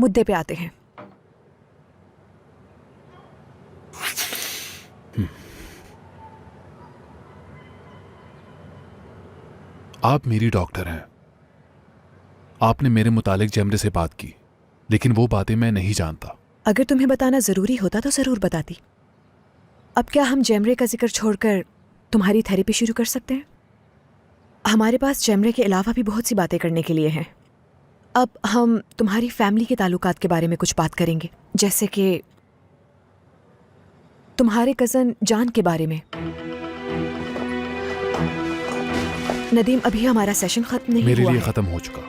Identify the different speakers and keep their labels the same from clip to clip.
Speaker 1: मुद्दे पे आते हैं।
Speaker 2: आप मेरी डॉक्टर हैं। आपने मेरे मुतालिक जेमरे से बात की, लेकिन वो बातें मैं नहीं जानता।
Speaker 1: अगर तुम्हें बताना जरूरी होता तो जरूर बताती। अब क्या हम जेमरे का जिक्र छोड़कर तुम्हारी थेरेपी शुरू कर सकते हैं? हमारे पास जेमरे के अलावा भी बहुत सी बातें करने के लिए हैं। अब हम तुम्हारी फैमिली के ताल्लुकात के बारे में कुछ बात करेंगे, जैसे कि तुम्हारे कज़न जान के बारे में। नदीम, अभी हमारा सेशन खत्म नहीं
Speaker 2: मेरे
Speaker 1: हुआ
Speaker 2: लिए
Speaker 1: है।
Speaker 2: खत्म हो चुका।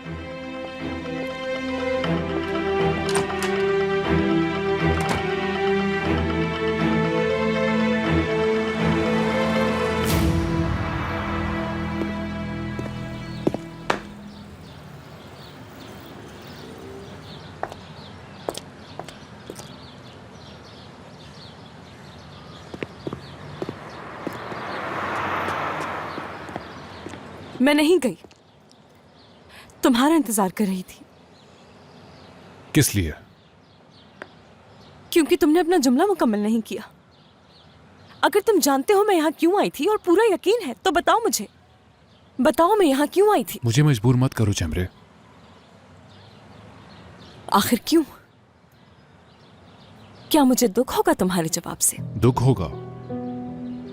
Speaker 3: मैं नहीं गई, तुम्हारा इंतजार कर रही थी।
Speaker 2: किस लिए?
Speaker 3: क्योंकि तुमने अपना जुमला मुकम्मल नहीं किया। अगर तुम जानते हो मैं यहाँ क्यों आई थी और पूरा यकीन है तो बताओ मुझे, बताओ मैं यहाँ क्यों आई थी।
Speaker 2: मुझे मजबूर मत करो जेमरे।
Speaker 3: आखिर क्यों? क्या मुझे दुख होगा तुम्हारे जवाब से?
Speaker 2: दुख होगा?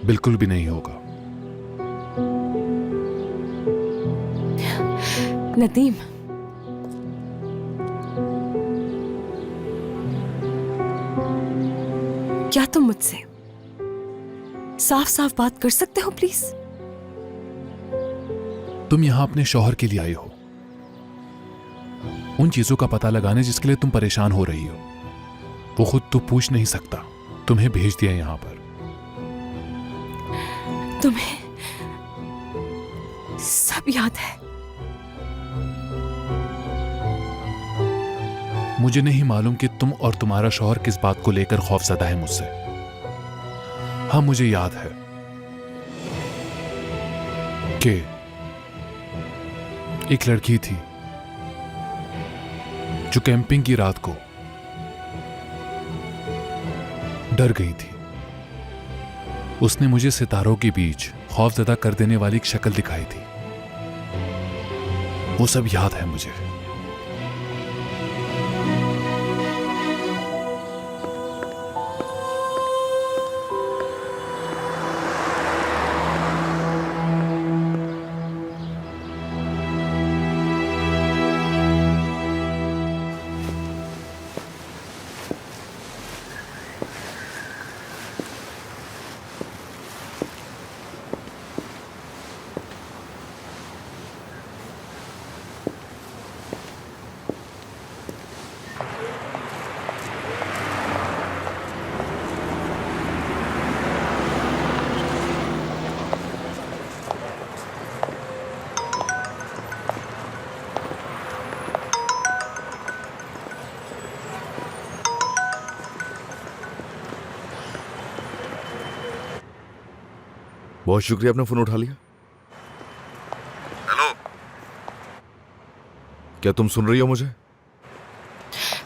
Speaker 2: बिल्कुल भी नहीं होगा।
Speaker 3: नदीम, क्या तुम मुझसे साफ साफ बात कर सकते हो प्लीज?
Speaker 2: तुम यहां अपने शौहर के लिए आई हो, उन चीजों का पता लगाने जिसके लिए तुम परेशान हो रही हो। वो खुद तो पूछ नहीं सकता, तुम्हें भेज दिया यहां पर।
Speaker 3: तुम्हें सब याद है?
Speaker 2: मुझे नहीं मालूम कि तुम और तुम्हारा शौहर किस बात को लेकर खौफजदा है मुझसे। हाँ, मुझे याद है कि एक लड़की थी जो कैंपिंग की रात को डर गई थी। उसने मुझे सितारों के बीच खौफजदा कर देने वाली एक शक्ल दिखाई थी। वो सब याद है मुझे।
Speaker 4: बहुत शुक्रिया, आपने फोन उठा लिया। हेलो, क्या तुम सुन रही हो मुझे?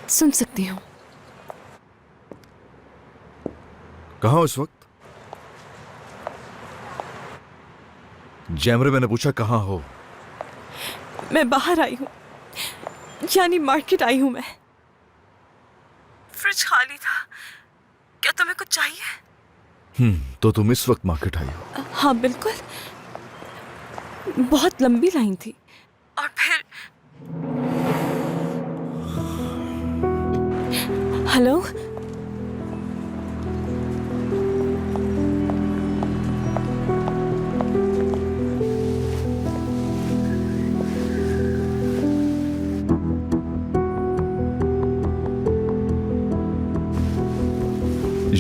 Speaker 3: सुन सकती हूँ।
Speaker 4: कहाँ हो इस वक्त? जेमरे, मैंने पूछा कहाँ हो?
Speaker 3: मैं बाहर आई हूँ, यानी मार्केट आई हूँ मैं। फ्रिज खाली था। क्या तुम्हें कुछ चाहिए?
Speaker 4: तो तुम इस वक्त मार्केट आई हो?
Speaker 3: हाँ बिल्कुल, बहुत लंबी लाइन थी। और फिर हेलो,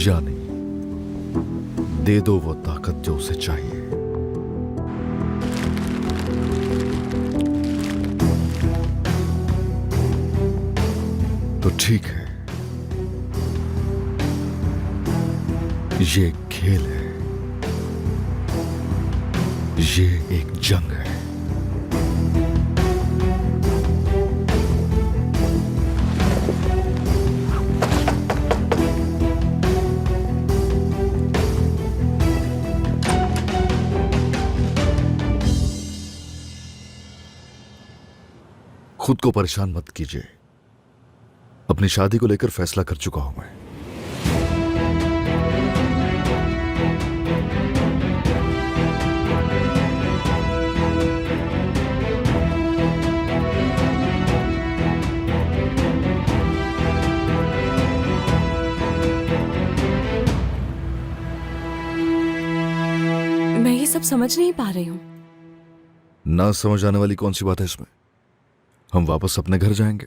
Speaker 4: यानी दे दो वो ताकत जो उसे चाहिए। तो ठीक है, ये एक खेल है, ये एक जंग है। खुद को परेशान मत कीजिए। अपनी शादी को लेकर फैसला कर चुका हूं मैं।
Speaker 3: मैं ये सब समझ नहीं पा रही हूँ।
Speaker 4: ना समझ आने वाली कौन सी बात है इसमें? हम वापस अपने घर जाएंगे।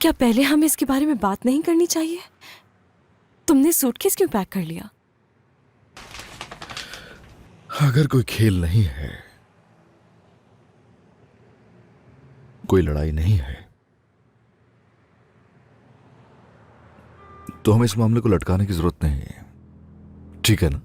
Speaker 3: क्या पहले हमें इसके बारे में बात नहीं करनी चाहिए? तुमने सूटकेस क्यों पैक कर लिया?
Speaker 4: अगर कोई खेल नहीं है, कोई लड़ाई नहीं है, तो हमें इस मामले को लटकाने की जरूरत नहीं है, ठीक है ना?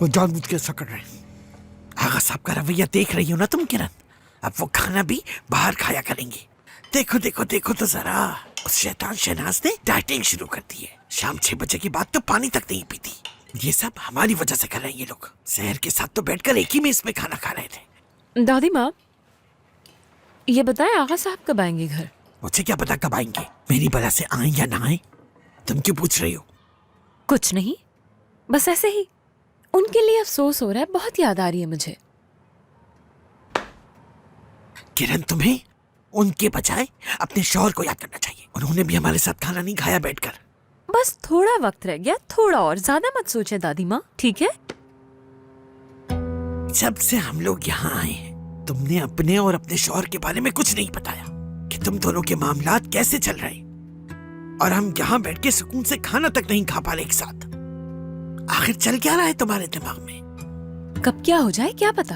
Speaker 5: वो जानबूझ के ऐसा कर रहे हैं। आगा साहब का रवैया देख रही हो ना तुम किरण। अब वो खाना भी बाहर खाया करेंगे। देखो देखो देखो तो जरा, उस शैतान शहनाज ने डाइटिंग शुरू कर दी है। शाम 6 बजे के बाद तो पानी तक नहीं पीती। ये सब हमारी वजह से कर रहे हैं ये लोग। शहर के साथ तो बैठकर एक ही मेज में खाना खा रहे थे।
Speaker 6: दादी माँ, ये बताएं आगा साहब कब आएंगे घर?
Speaker 5: मुझे क्या पता कब आएंगे। मेरी वजह से आए या ना आए, तुम क्यों पूछ रही हो?
Speaker 6: कुछ नहीं, बस ऐसे ही। उनके लिए अफसोस हो रहा है, बहुत याद आ रही है मुझे।
Speaker 5: किरण, तुम्हें उनके बजाय अपने शौहर को याद करना चाहिए। उन्होंने भी हमारे साथ खाना नहीं खाया बैठकर।
Speaker 6: बस थोड़ा वक्त रह गया, थोड़ा और, ज्यादा मत सोचे दादी माँ, ठीक है?
Speaker 5: जब से हम लोग यहाँ आए हैं, तुमने अपने और अपने शौहर के बारे में कुछ नहीं बताया कि तुम दोनों के मामलात कैसे चल रहे हैं। और हम यहाँ बैठ के सुकून से खाना तक नहीं खा पा रहे एक साथ। आखिर चल क्या रहा है तुम्हारे दिमाग में?
Speaker 6: कब क्या हो जाए क्या पता।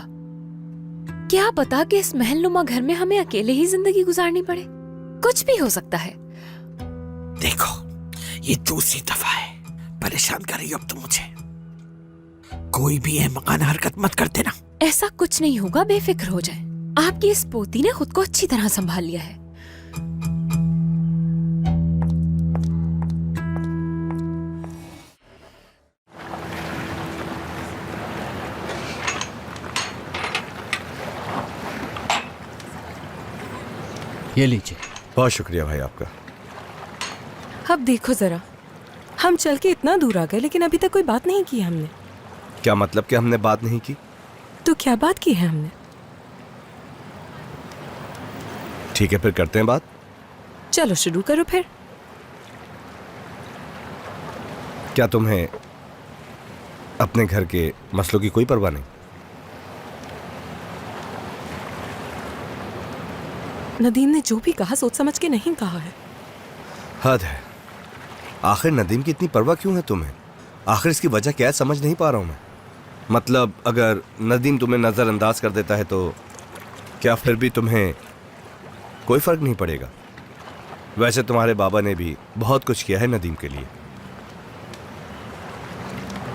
Speaker 6: क्या पता कि इस महलनुमा घर में हमें अकेले ही जिंदगी गुजारनी पड़े। कुछ भी हो सकता है।
Speaker 5: देखो, ये दूसरी दफा है परेशान कर रही हो अब तुम मुझे। कोई भी अहमकाना हरकत मत कर देना।
Speaker 6: ऐसा कुछ नहीं होगा, बेफिक्र हो जाए। आपकी इस पोती ने खुद को अच्छी तरह संभाल लिया है।
Speaker 7: ये लीजिए।
Speaker 8: बहुत शुक्रिया भाई आपका।
Speaker 3: अब देखो जरा, हम चल के इतना दूर आ गए लेकिन अभी तक कोई बात नहीं की हमने।
Speaker 8: क्या मतलब कि हमने बात नहीं की?
Speaker 3: तो क्या बात की है हमने?
Speaker 8: ठीक है, फिर करते हैं बात।
Speaker 3: चलो शुरू करो फिर।
Speaker 8: क्या तुम्हें अपने घर के मसलों की कोई परवाह नहीं?
Speaker 3: नदीम ने जो भी कहा सोच समझ के नहीं कहा है।
Speaker 8: हद है। आखिर नदीम की इतनी परवाह क्यों है तुम्हें? आखिर इसकी वजह क्या है समझ नहीं पा रहा हूं मैं। मतलब अगर नदीम तुम्हें नजरअंदाज कर देता है तो क्या फिर भी तुम्हें कोई फर्क नहीं पड़ेगा? वैसे तुम्हारे बाबा ने भी बहुत कुछ किया है नदीम के लिए।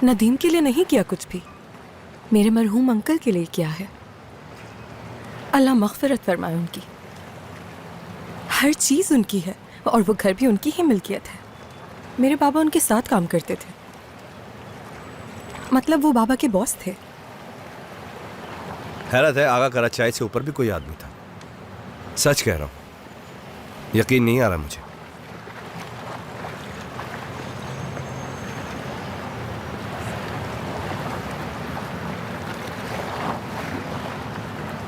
Speaker 3: नदीम के लिए नहीं किया कुछ भी, मेरे मरहूम अंकल के लिए किया है। अल्लाह मग़फ़िरत फरमाए उनकी। हर चीज़ उनकी है और वो घर भी उनकी ही मिल्कियत है। मेरे बाबा उनके साथ काम करते थे, मतलब वो बाबा के बॉस थे।
Speaker 8: हैरत है, आगा कराचाई से ऊपर भी कोई आदमी था। सच कह रहा हूं, यकीन नहीं आ रहा मुझे।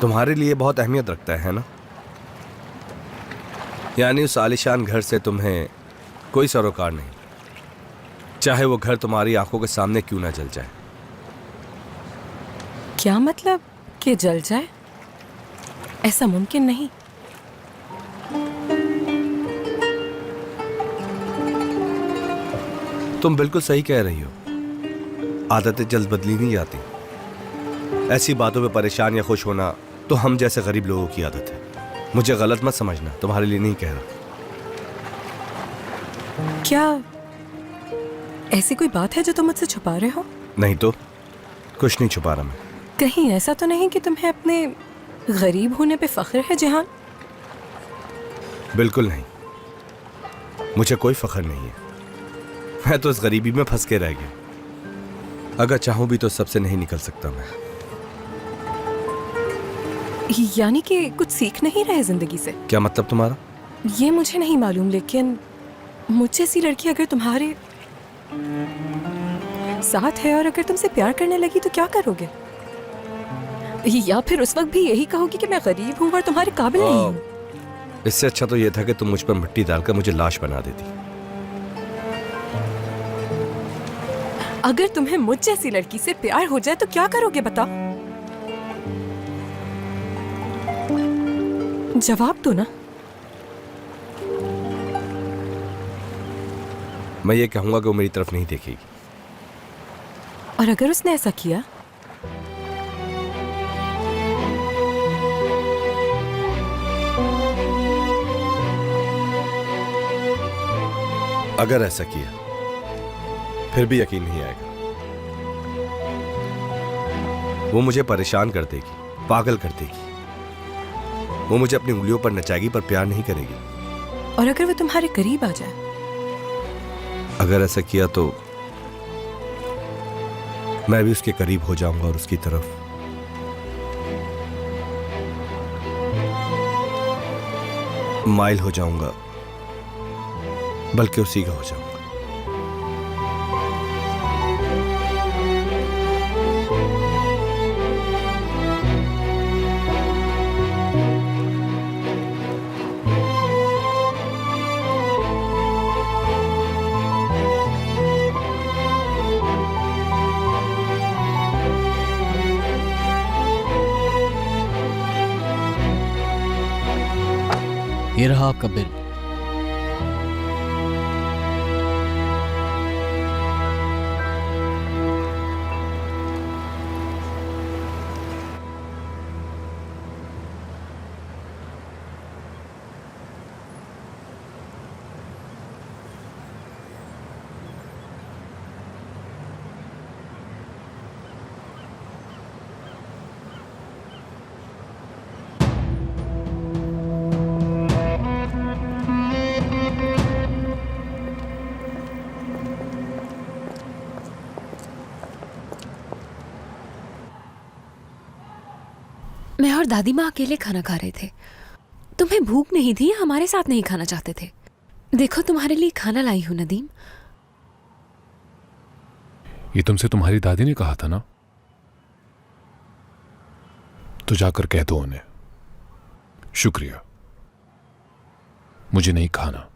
Speaker 8: तुम्हारे लिए बहुत अहमियत रखता है ना? यानी उस आलिशान घर से तुम्हें कोई सरोकार नहीं, चाहे वो घर तुम्हारी आंखों के सामने क्यों ना जल जाए।
Speaker 3: क्या मतलब कि जल जाए? ऐसा मुमकिन नहीं।
Speaker 8: तुम बिल्कुल सही कह रही हो, आदतें जल्द बदली नहीं जाती। ऐसी बातों में परेशान या खुश होना तो हम जैसे गरीब लोगों की आदत है। मुझे गलत मत समझना, तुम्हारे लिए नहीं कह रहा।
Speaker 3: क्या ऐसी कोई बात है जो तुम मुझसे छुपा रहे हो?
Speaker 8: नहीं तो कुछ नहीं छुपा रहा मैं।
Speaker 3: कहीं ऐसा तो नहीं कि तुम्हें अपने गरीब होने पे फख्र है जहान?
Speaker 8: बिल्कुल नहीं, मुझे कोई फख्र नहीं है। मैं तो इस गरीबी में फंस के रह गया। अगर चाहूं भी तो सबसे नहीं निकल सकता मैं।
Speaker 3: यानी कि कुछ सीख नहीं रहे जिंदगी से?
Speaker 8: क्या मतलब तुम्हारा?
Speaker 3: ये मुझे नहीं मालूम, लेकिन मुझ जैसी लड़की अगर तुम्हारे साथ है और अगर तुमसे प्यार करने लगी तो क्या करोगे? या फिर उस वक्त भी यही कहोगी कि मैं गरीब हूँ और तुम्हारे काबिल नहीं हूँ?
Speaker 8: इससे अच्छा तो यह था कि तुम मुझ पर मिट्टी डालकर मुझे लाश बना देती।
Speaker 3: अगर तुम्हें मुझ जैसी लड़की से प्यार हो जाए तो क्या करोगे बताओ? जवाब दो ना।
Speaker 8: मैं ये कहूंगा कि वो मेरी तरफ नहीं देखेगी।
Speaker 3: और अगर उसने ऐसा किया?
Speaker 8: अगर ऐसा किया फिर भी यकीन नहीं आएगा। वो मुझे परेशान कर देगी, पागल कर देगी। वो मुझे अपनी उंगलियों पर नचाएगी पर प्यार नहीं करेगी।
Speaker 3: और अगर वो तुम्हारे करीब आ जाए?
Speaker 8: अगर ऐसा किया तो मैं भी उसके करीब हो जाऊंगा और उसकी तरफ माइल हो जाऊंगा, बल्कि उसी का हो जाऊंगा।
Speaker 7: ये रहा आपका बिल।
Speaker 6: मैं और दादी माँ अकेले खाना खा रहे थे। तुम्हें भूख नहीं थी या हमारे साथ नहीं खाना चाहते थे? देखो तुम्हारे लिए खाना लाई हूं नदीम।
Speaker 2: ये तुमसे तुम्हारी दादी ने कहा था ना? तो जाकर कह दो उन्हें शुक्रिया, मुझे नहीं खाना।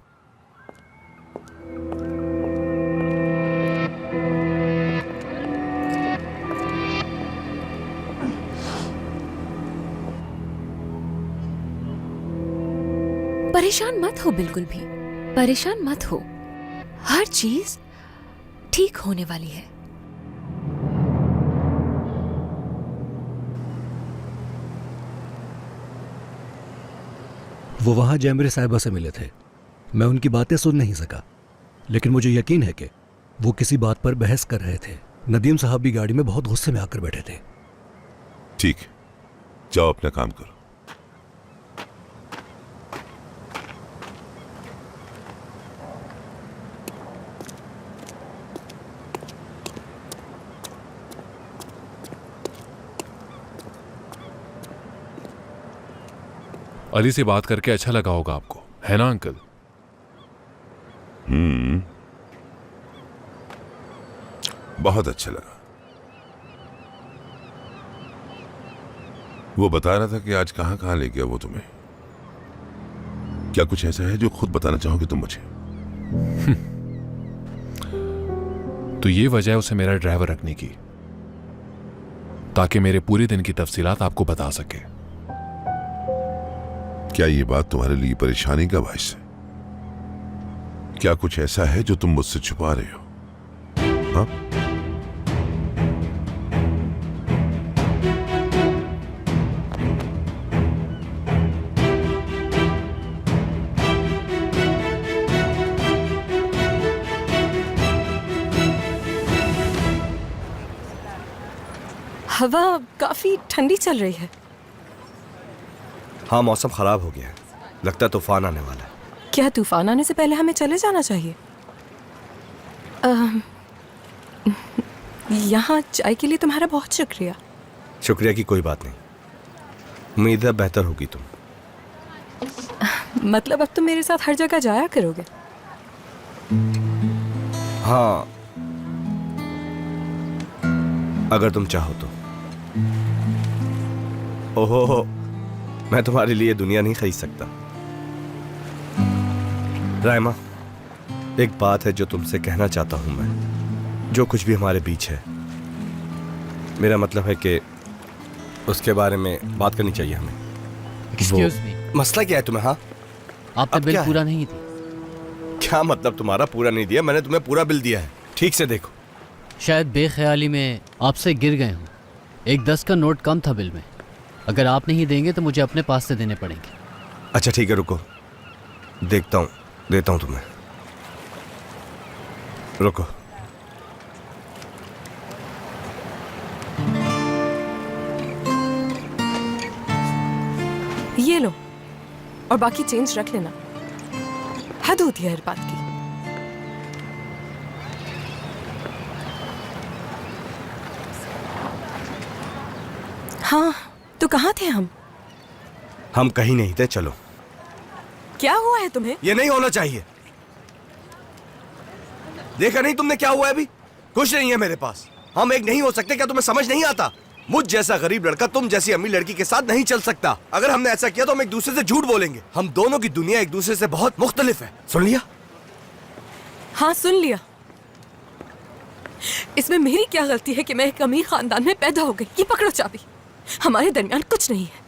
Speaker 6: परेशान मत हो, बिल्कुल भी परेशान मत हो। हर चीज ठीक होने वाली है।
Speaker 9: वो वहां जैमरे साहिबा से मिले थे। मैं उनकी बातें सुन नहीं सका, लेकिन मुझे यकीन है कि वो किसी बात पर बहस कर रहे थे। नदीम साहब भी गाड़ी में बहुत गुस्से में आकर बैठे थे।
Speaker 10: ठीक है, जाओ अपना काम करो।
Speaker 2: अली से बात करके अच्छा लगा होगा आपको, है ना अंकल?
Speaker 10: बहुत अच्छा लगा। वो बता रहा था कि आज कहां कहां ले गया वो तुम्हें। क्या कुछ ऐसा है जो खुद बताना चाहोगे तुम मुझे?
Speaker 2: तो ये वजह है उसे मेरा ड्राइवर रखने की, ताकि मेरे पूरे दिन की तफसीलात आपको बता सके।
Speaker 10: क्या ये बात तुम्हारे लिए परेशानी का बायस है? क्या कुछ ऐसा है जो तुम मुझसे छुपा रहे हो? हाँ?
Speaker 3: हवा काफी ठंडी चल रही है।
Speaker 8: हाँ, मौसम खराब हो गया है, लगता है तूफान आने वाला है।
Speaker 3: क्या तूफान आने से पहले हमें चले जाना चाहिए? यहाँ चाय के लिए तुम्हारा बहुत शुक्रिया।
Speaker 8: शुक्रिया की कोई बात नहीं, उम्मीद है बेहतर होगी तुम।
Speaker 3: मतलब अब तुम मेरे साथ हर जगह जाया करोगे?
Speaker 8: हाँ, अगर तुम चाहो तो। ओहो, मैं तुम्हारे लिए दुनिया नहीं खरीद सकता। रायमा, एक बात है जो तुमसे कहना चाहता हूं मैं। जो कुछ भी हमारे बीच है, मेरा मतलब है कि उसके बारे में बात करनी चाहिए हमें।
Speaker 7: एक्सक्यूज मी,
Speaker 8: मसला क्या है तुम्हें? हाँ,
Speaker 7: आपने
Speaker 8: अब
Speaker 7: बिल
Speaker 8: क्या है?
Speaker 7: पूरा नहीं दी।
Speaker 8: क्या मतलब तुम्हारा पूरा नहीं दिया? मैंने तुम्हें पूरा बिल दिया है, ठीक से देखो।
Speaker 7: शायद बेख्याली में आपसे गिर गए हूँ। एक 10 का नोट कम था बिल में। अगर आप नहीं देंगे तो मुझे अपने पास से देने पड़ेंगे।
Speaker 8: अच्छा ठीक है, रुको, देखता हूँ, देता हूँ तुम्हें। रुको।
Speaker 3: ये लो, और बाकी चेंज रख लेना। हद होती है हर बात की। हाँ, तो कहाँ थे हम?
Speaker 8: हम कहीं नहीं थे, चलो।
Speaker 3: क्या हुआ है तुम्हें?
Speaker 8: ये नहीं होना चाहिए। देखा नहीं तुमने क्या हुआ है? अभी कुछ नहीं है मेरे पास। हम एक नहीं हो सकते, क्या तुम्हें समझ नहीं आता? मुझ जैसा गरीब लड़का तुम जैसी अमीर लड़की के साथ नहीं चल सकता। अगर हमने ऐसा किया तो हम एक दूसरे से झूठ बोलेंगे। हम दोनों की दुनिया एक दूसरे से बहुत मुख्तलिफ है। सुन लिया?
Speaker 3: हाँ, सुन लिया। इसमें मेरी क्या गलती है कि मैं एक अमीर खानदान में पैदा हो गई? ये पकड़ो चाबी। हमारे दरमियान कुछ नहीं है।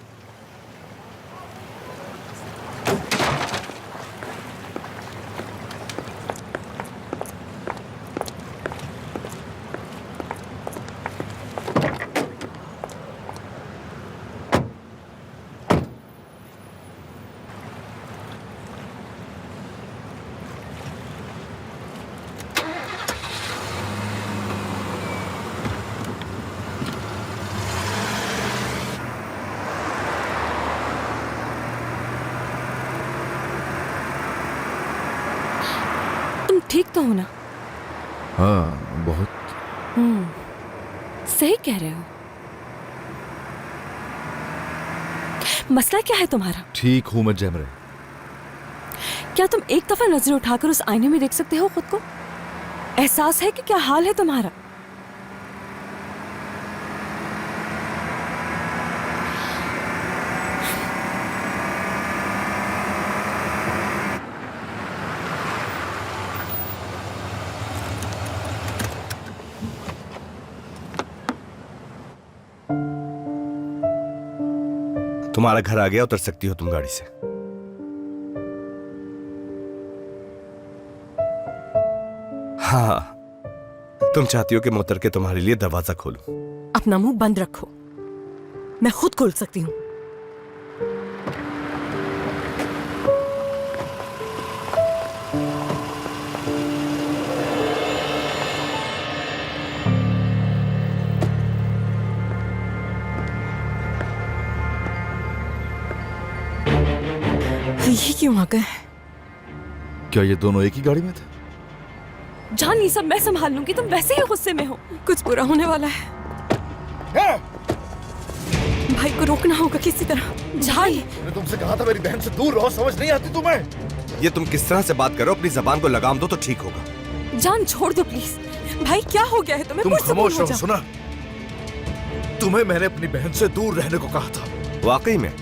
Speaker 3: तुम ठीक तो हो ना?
Speaker 4: हाँ, बहुत।
Speaker 3: सही कह रहे हो। मसला क्या है तुम्हारा?
Speaker 4: ठीक हूं मैं जैमरे।
Speaker 3: क्या तुम एक दफा नजर उठाकर उस आईने में देख सकते हो खुद को? एहसास है कि क्या हाल है तुम्हारा?
Speaker 8: तुम्हारा घर आ गया, उतर सकती हो तुम गाड़ी से। हाँ, तुम चाहती हो कि मैं उतर के तुम्हारे लिए दरवाजा खोलूं?
Speaker 3: अपना मुंह बंद रखो, मैं खुद खोल सकती हूँ। ये क्यों आ गए?
Speaker 4: क्या ये दोनों एक ही गाड़ी में थे?
Speaker 3: जान, ये सब मैं संभाल लूंगी, तुम वैसे ही गुस्से में हो। कुछ बुरा होने वाला है। भाई को रोकना होगा किसी तरह। जान,
Speaker 4: मैंने तुमसे कहा था मेरी बहन से दूर रहो, समझ नहीं आती तुम्हें?
Speaker 8: ये तुम किस तरह से बात करो? अपनी जबान को लगाम दो तो ठीक होगा।
Speaker 3: जान छोड़ दो प्लीज। भाई क्या हो गया है तुम्हें?
Speaker 4: तुम
Speaker 3: पुरसकून
Speaker 4: खामोश
Speaker 3: हो
Speaker 4: रहो।
Speaker 3: जाओ।
Speaker 4: सुना, तुम्हें मैंने अपनी बहन से दूर रहने को कहा था।
Speaker 8: वाकई में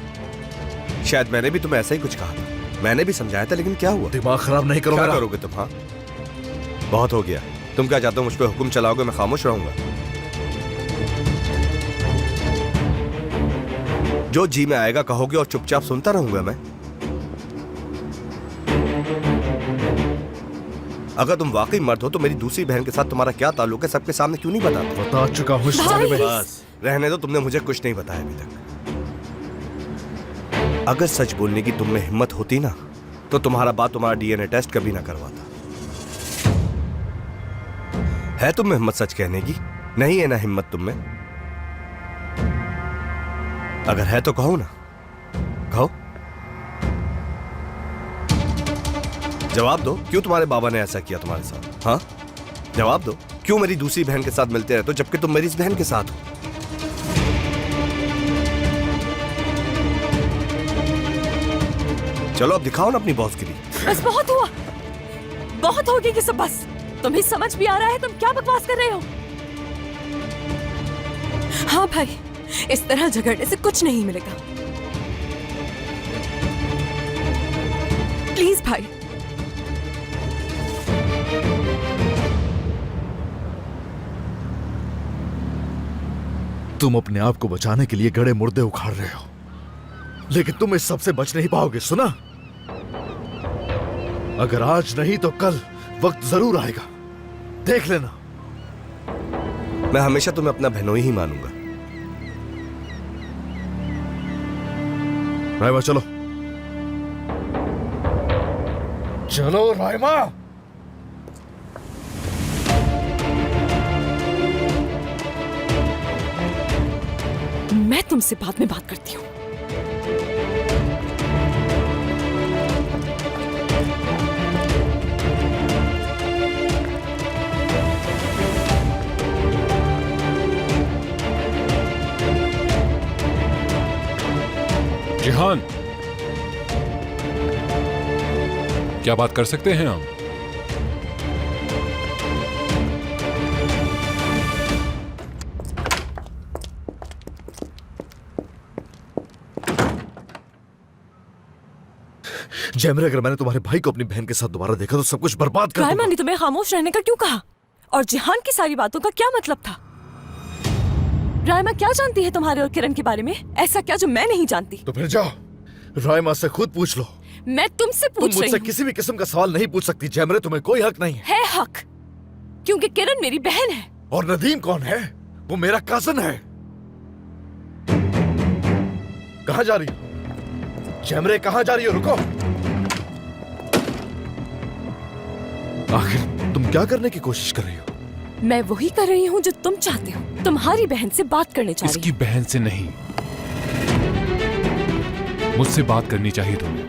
Speaker 8: शायद मैंने भी तुम्हें ऐसा ही कुछ कहा था। मैंने भी समझाया था, लेकिन क्या हुआ?
Speaker 4: दिमाग खराब नहीं करो
Speaker 8: क्या
Speaker 4: मेरा।
Speaker 8: करोगे तुम? हाँ, बहुत हो गया। तुम क्या चाहते हो? मुझ पे हुक्म चलाओगे, मैं खामोश रहूंगा? जो जी में आएगा कहोगे और चुपचाप सुनता रहूंगा मैं? अगर तुम वाकई मर्द हो तो मेरी दूसरी बहन के साथ तुम्हारा क्या ताल्लुक है सबके सामने क्यों नहीं बताते?
Speaker 4: बता चुका हूँ इस बारे में।
Speaker 8: बस रहने दो, तुमने मुझे कुछ नहीं बताया अभी तक। अगर सच बोलने की तुम में हिम्मत होती ना तो तुम्हारा बाप तुम्हारा डीएनए टेस्ट कभी ना करवाता। है तुम में हिम्मत सच कहने की? नहीं है ना हिम्मत तुम में? अगर है तो कहो ना, कहो। जवाब दो, क्यों तुम्हारे बाबा ने ऐसा किया तुम्हारे साथ? हाँ जवाब दो, क्यों मेरी दूसरी बहन के साथ मिलते रहते हो जबकि तुम मेरी इस बहन के साथ हो? चलो अब दिखाओ ना अपनी बॉसगिरी।
Speaker 3: बस बहुत हुआ, बहुत हो गई ये सब। बस तुम्हें समझ भी आ रहा है तुम क्या बकवास कर रहे हो? हाँ भाई, इस तरह झगड़ने से कुछ नहीं मिलेगा। प्लीज भाई।
Speaker 4: तुम अपने आप को बचाने के लिए गड़े मुर्दे उखाड़ रहे हो, लेकिन तुम इस सबसे बच नहीं पाओगे। सुना, अगर आज नहीं तो कल वक्त जरूर आएगा, देख लेना।
Speaker 8: मैं हमेशा तुम्हें अपना बहनोई ही मानूंगा।
Speaker 4: रायमा चलो, चलो रायमा।
Speaker 3: मैं तुमसे बाद में बात करती हूँ।
Speaker 2: जिहान, क्या बात कर सकते हैं हम?
Speaker 4: जैमरे, अगर मैंने तुम्हारे भाई को अपनी बहन के साथ दोबारा देखा तो सब कुछ बर्बाद कर दूंगा।
Speaker 3: रायमा ने तुम्हें खामोश रहने का क्यों कहा? और जिहान की सारी बातों का क्या मतलब था? रायमा क्या जानती है तुम्हारे और किरण के बारे में? ऐसा क्या जो मैं नहीं जानती?
Speaker 4: तो फिर जाओ, रायमा से खुद पूछ लो।
Speaker 3: मैं तुमसे
Speaker 4: तुम
Speaker 3: पूछ रही
Speaker 4: मुझसे
Speaker 3: हूँ।
Speaker 4: किसी भी किस्म का सवाल नहीं पूछ सकती जैमरे, तुम्हें कोई हक नहीं है।
Speaker 3: हक, क्योंकि किरण मेरी बहन है।
Speaker 4: और नदीम कौन है? वो मेरा कजन है। कहाँ जा रही हो जैमरे? कहाँ जा रही हो? रुको। आखिर तुम क्या करने की कोशिश कर रही हो?
Speaker 3: मैं वही कर रही हूँ जो तुम चाहते हो। तुम्हारी बहन से बात करने चाह रही
Speaker 2: इसकी बहन से नहीं, मुझसे बात करनी चाहिए तुम्हें।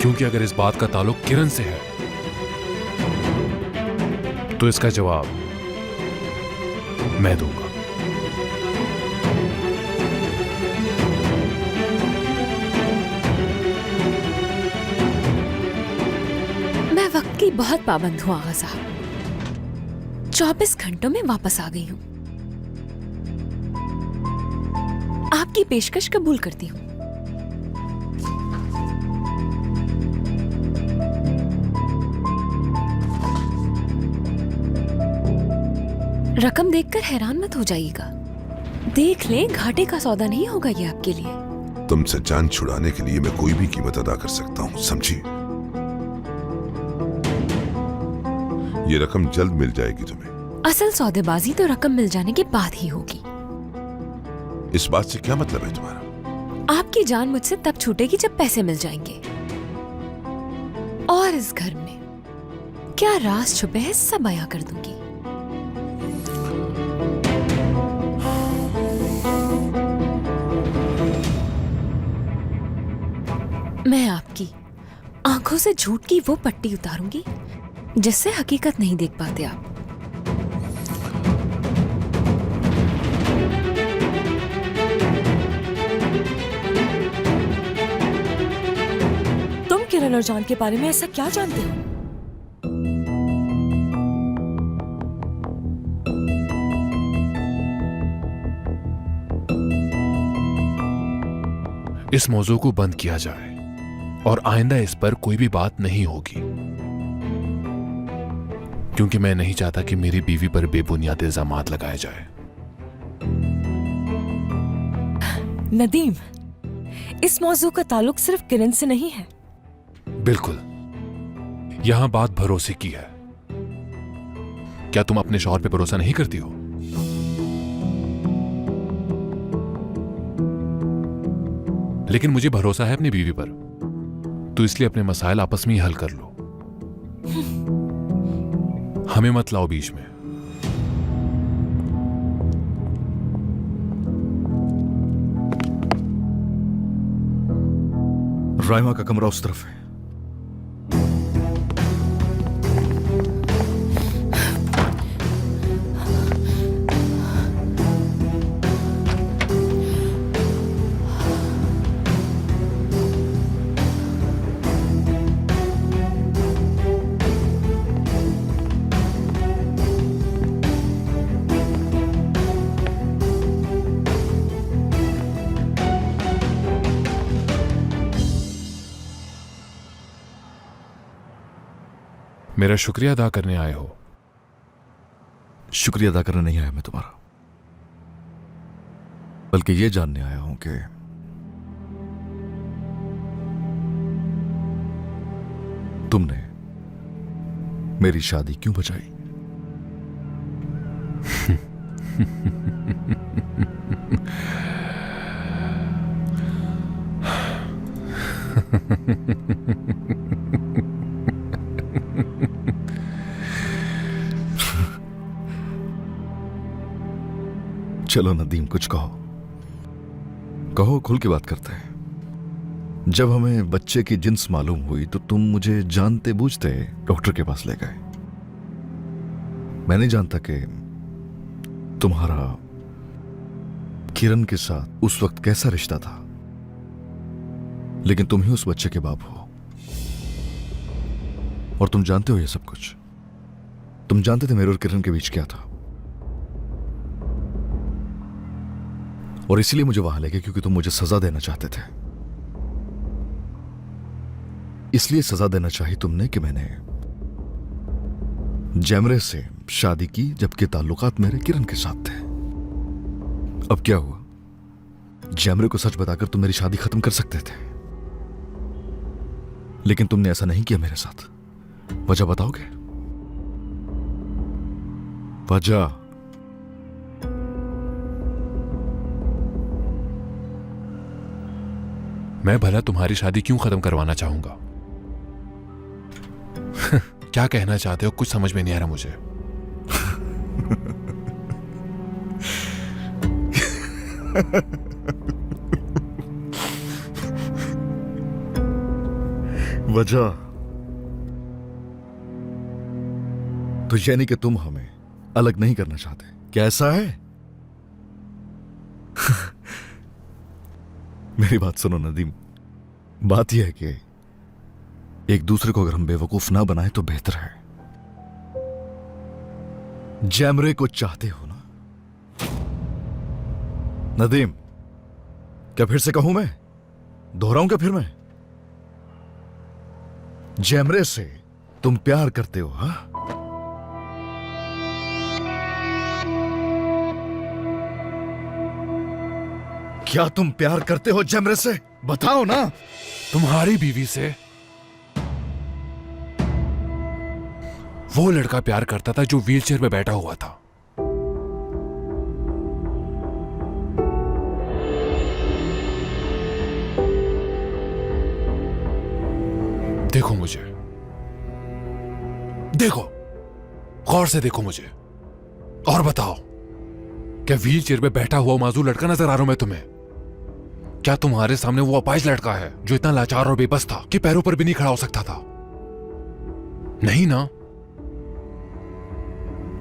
Speaker 2: क्योंकि अगर इस बात का ताल्लुक किरण से है तो इसका जवाब मैं दूंगा।
Speaker 6: मैं वक्त की बहुत पाबंद हूँ आगा साहब। 24 घंटों में वापस आ गई हूँ। आपकी पेशकश कबूल करती हूँ। रकम देखकर हैरान मत हो जाइएगा। देख लें, घाटे का सौदा नहीं होगा ये आपके लिए।
Speaker 10: तुमसे जान छुड़ाने के लिए मैं कोई भी कीमत अदा कर सकता हूँ, समझी? ये रकम जल्द मिल जाएगी तुम्हें।
Speaker 6: असल सौदेबाजी तो रकम मिल जाने के बाद ही होगी।
Speaker 10: इस बात से क्या मतलब है तुम्हारा?
Speaker 6: आपकी जान मुझसे तब छूटेगी जब पैसे मिल जाएंगे। और इस घर में क्या राज छुपे हैं सब बयां कर दूंगी। मैं आपकी आंखों से झूठ की वो पट्टी उतारूंगी जिससे हकीकत नहीं देख पाते आप।
Speaker 3: तुम किरण और जॉन के बारे में ऐसा क्या जानते हो?
Speaker 2: इस मौजू को बंद किया जाए और आइंदा इस पर कोई भी बात नहीं होगी, क्योंकि मैं नहीं चाहता कि मेरी बीवी पर बेबुनियाद इल्जामात लगाए जाए।
Speaker 3: नदीम, इस मौजू का ताल्लुक सिर्फ किरण से नहीं है।
Speaker 2: बिल्कुल, यहां बात भरोसे की है। क्या तुम अपने शौहर पे भरोसा नहीं करती हो? लेकिन मुझे भरोसा है अपनी बीवी पर, तो इसलिए अपने मसाइल आपस में ही हल कर लो। हमें मत लाओ बीच में।
Speaker 4: राइमा का कमरा उस तरफ है।
Speaker 2: मेरा शुक्रिया अदा करने आए हो?
Speaker 4: शुक्रिया अदा करने नहीं आया मैं तुम्हारा, बल्कि ये जानने आया हूं कि तुमने मेरी शादी क्यों बचाई। चलो नदीम, कुछ कहो, कहो, खुल के बात करते हैं। जब हमें बच्चे की जिन्स मालूम हुई तो तुम मुझे जानते बूझते डॉक्टर के पास ले गए। मैं नहीं जानता कि तुम्हारा किरण के साथ उस वक्त कैसा रिश्ता था, लेकिन तुम ही उस बच्चे के बाप हो और तुम जानते हो ये सब कुछ। तुम जानते थे मेरे और किरण के बीच क्या था, और इसीलिए मुझे वहां ले गए क्योंकि तुम मुझे सजा देना चाहते थे। इसलिए सजा देना चाही तुमने कि मैंने जैमरे से शादी की जबकि ताल्लुकात मेरे किरण के साथ थे। अब क्या हुआ? जैमरे को सच बताकर तुम मेरी शादी खत्म कर सकते थे, लेकिन तुमने ऐसा नहीं किया मेरे साथ। वजह बताओगे? वजह?
Speaker 2: मैं भला तुम्हारी शादी क्यों खत्म करवाना चाहूंगा? क्या कहना चाहते हो? कुछ समझ में नहीं आ रहा मुझे।
Speaker 4: वजह तो यानी कि तुम हमें अलग नहीं करना चाहते, क्या ऐसा है? मेरी बात सुनो नदीम, बात यह है कि एक दूसरे को अगर हम बेवकूफ ना बनाए तो बेहतर है। जैमरे को चाहते हो ना नदीम? क्या फिर से कहूं मैं? दोहराऊं क्या फिर मैं? जैमरे से तुम प्यार करते हो? हा? क्या तुम प्यार करते हो जैमरे से? बताओ ना।
Speaker 2: तुम्हारी बीवी से वो लड़का प्यार करता था जो व्हीलचेयर पे बैठा हुआ था। देखो मुझे, देखो, गौर से देखो मुझे और बताओ, क्या व्हीलचेयर पे बैठा हुआ माजूर लड़का नजर आ रहा हूं मैं तुम्हें? क्या तुम्हारे सामने वो अपाहिज लड़का है जो इतना लाचार और बेबस था कि पैरों पर भी नहीं खड़ा हो सकता था? नहीं ना,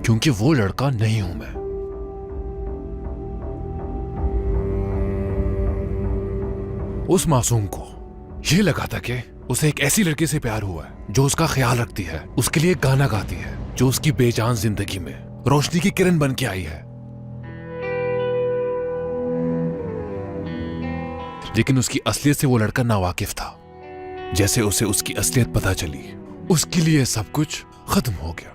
Speaker 2: क्योंकि वो लड़का नहीं हूं मैं। उस मासूम को यह लगा था कि उसे एक ऐसी लड़की से प्यार हुआ है जो उसका ख्याल रखती है, उसके लिए गाना गाती है, जो उसकी बेजान जिंदगी में रोशनी की किरण बन के आई है। लेकिन उसकी असलियत से वो लड़का नावाकिफ था। जैसे उसे उसकी असलियत पता चली, उसके लिए सब कुछ खत्म हो गया।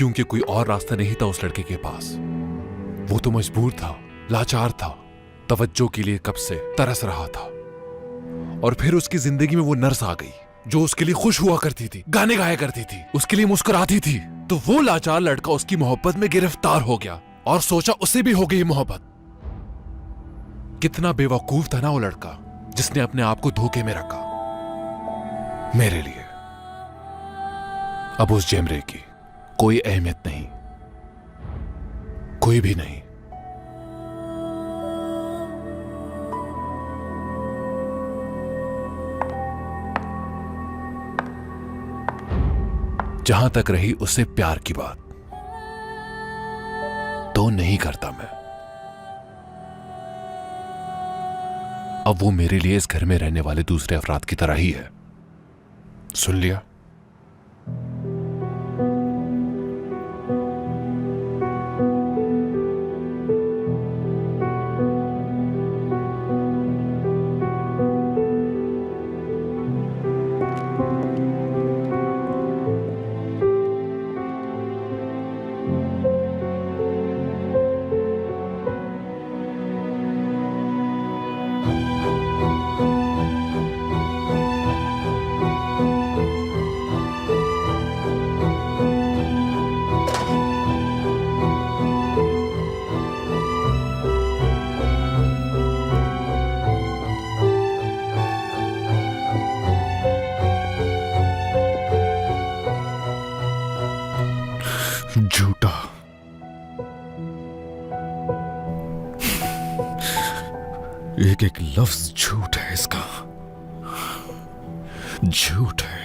Speaker 2: क्योंकि कोई और रास्ता नहीं था उस लड़के के पास। वो तो मजबूर था, लाचार था, तवज्जो के लिए कब से तरस रहा था। और फिर उसकी जिंदगी में वो नर्स आ गई जो उसके लिए खुश हुआ करती थी, गाने गाया करती थी, उसके लिए मुस्कुराती थी। तो वो लाचार लड़का उसकी मोहब्बत में गिरफ्तार हो गया और सोचा उसे भी हो गई मोहब्बत। कितना बेवकूफ था ना वो लड़का जिसने अपने आप को धोखे में रखा मेरे लिए। अब उस जेमरे की कोई अहमियत नहीं, कोई भी नहीं। जहां तक रही उससे प्यार की बात, तो नहीं करता मैं। अब वो मेरे लिए इस घर में रहने वाले दूसरे अफराद की तरह ही है। सुन लिया?
Speaker 4: झूठा, एक एक लफ्ज झूठ है इसका, झूठ है।